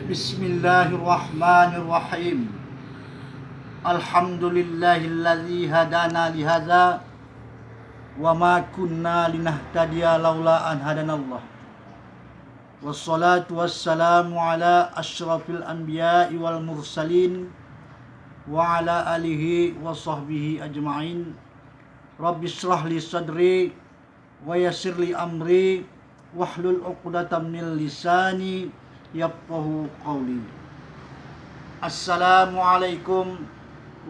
Bismillahirrahmanirrahim. Alhamdulillahilladzi hadana lihadza wa ma kunna linahtadiya laula an hadanallah. Wassalatu wassalamu ala asyrafil anbiya'i wal mursalin wa ala alihi wa sahbihi ajma'in. Rabbi shrah li sadri wa yassir li amri wahlul 'uqdatam min lisani yafqahu qawli. Assalamualaikum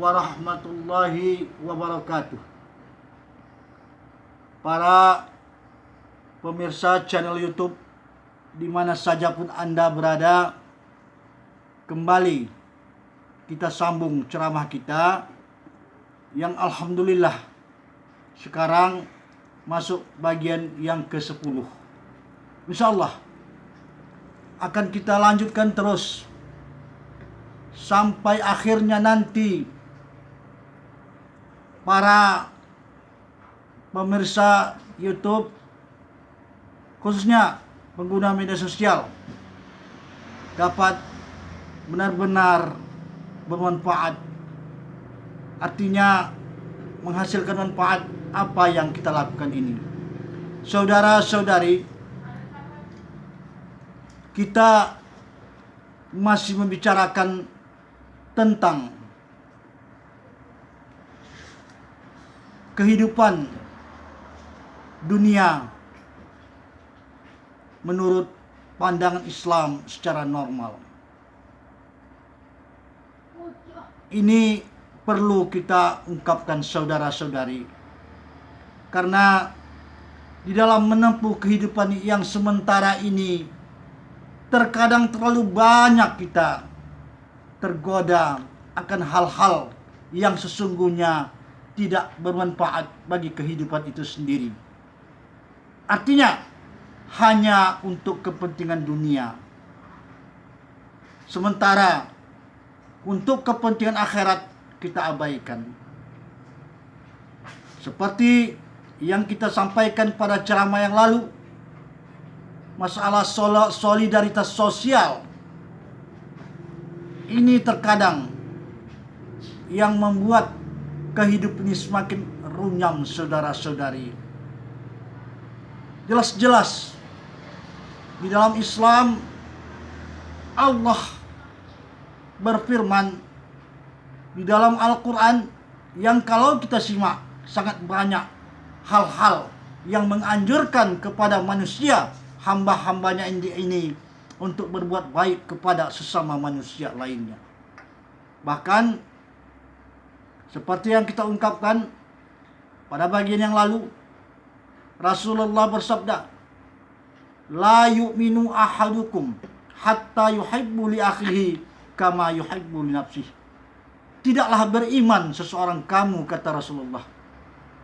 warahmatullahi wabarakatuh. Para pemirsa channel YouTube di mana saja pun Anda berada, kembali kita sambung ceramah kita yang alhamdulillah sekarang masuk bagian yang ke-10. Insyaallah akan kita lanjutkan terus sampai akhirnya nanti para pemirsa YouTube, khususnya pengguna media sosial, dapat benar-benar bermanfaat. Artinya menghasilkan manfaat apa yang kita lakukan ini. Saudara-saudari, kita masih membicarakan tentang kehidupan dunia menurut pandangan Islam secara normal. Ini perlu kita ungkapkan, saudara-saudari, karena di dalam menempuh kehidupan yang sementara ini terkadang terlalu banyak kita tergoda akan hal-hal yang sesungguhnya tidak bermanfaat bagi kehidupan itu sendiri. Artinya hanya untuk kepentingan dunia. Sementara untuk kepentingan akhirat kita abaikan. Seperti yang kita sampaikan pada ceramah yang lalu, masalah solidaritas sosial ini terkadang yang membuat kehidupan ini semakin runyam, saudara-saudari. Jelas-jelas di dalam Islam Allah berfirman di dalam Al-Quran yang kalau kita simak sangat banyak hal-hal yang menganjurkan kepada manusia, hamba-hambanya ini untuk berbuat baik kepada sesama manusia lainnya. Bahkan seperti yang kita ungkapkan pada bagian yang lalu, Rasulullah bersabda, "La yu'minu ahadukum hatta yuhibbu li akhihi kama yuhibbu li nafsihi." Tidaklah beriman seseorang kamu, kata Rasulullah,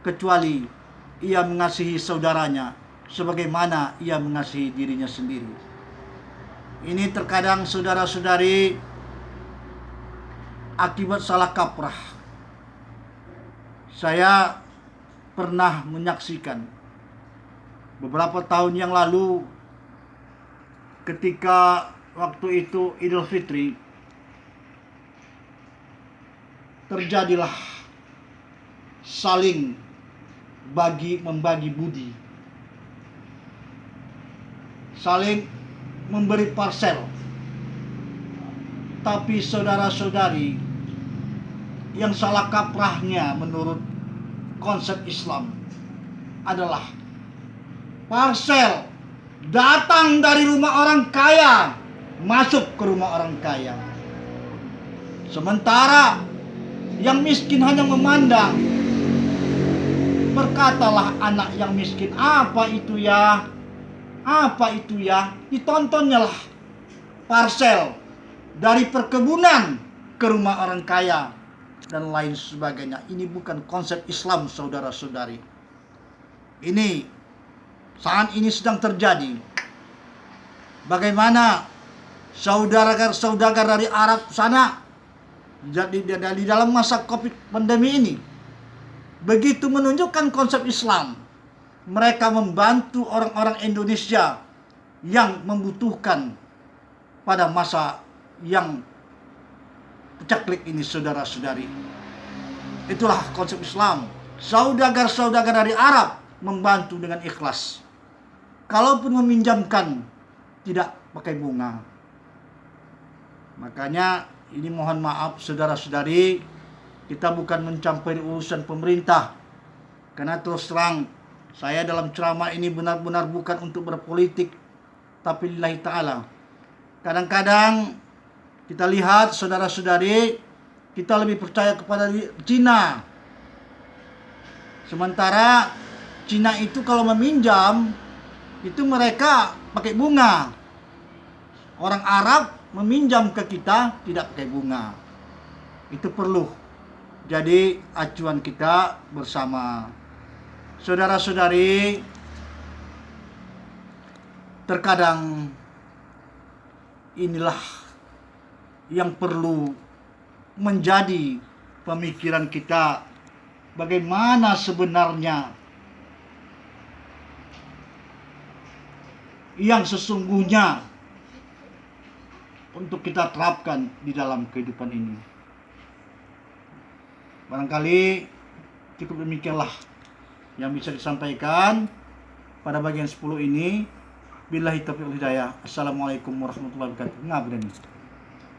kecuali ia mengasihi saudaranya sebagaimana ia mengasihi dirinya sendiri. Ini terkadang, saudara-saudari, akibat salah kaprah. Saya pernah menyaksikan beberapa tahun yang lalu ketika waktu itu Idul Fitri, terjadilah saling membagi budi, saling memberi parcel. Tapi saudara-saudari, yang salah kaprahnya menurut konsep Islam adalah parcel datang dari rumah orang kaya masuk ke rumah orang kaya, sementara yang miskin hanya memandang. Berkatalah anak yang miskin, "Apa itu ya? Apa itu ya?" Ditontonnya lah parcel dari perkebunan ke rumah orang kaya dan lain sebagainya. Ini bukan konsep Islam, saudara-saudari. Ini saat ini sedang terjadi. Bagaimana saudagar dari Arab sana di dalam masa Covid pandemi ini begitu menunjukkan konsep Islam, mereka membantu orang-orang Indonesia yang membutuhkan pada masa yang pecaklik ini, saudara-saudari. Itulah konsep Islam. Saudagar-saudagar dari Arab membantu dengan ikhlas. Kalaupun meminjamkan, tidak pakai bunga. Makanya ini mohon maaf saudara-saudari, kita bukan mencampuri urusan pemerintah. Karena terus terang, saya dalam ceramah ini benar-benar bukan untuk berpolitik, tapi lillahi ta'ala. Kadang-kadang kita lihat saudara-saudari, kita lebih percaya kepada Cina. Sementara Cina itu kalau meminjam, itu mereka pakai bunga. Orang Arab meminjam ke kita tidak pakai bunga. Itu perlu jadi acuan kita bersama. Saudara-saudari, terkadang inilah yang perlu menjadi pemikiran kita, bagaimana sebenarnya yang sesungguhnya untuk kita terapkan di dalam kehidupan ini. Barangkali cukup demikianlah yang bisa disampaikan pada bagian 10 ini. Billahi taufiq wal hidayah. Assalamualaikum warahmatullahi wabarakatuh. Ngabrani.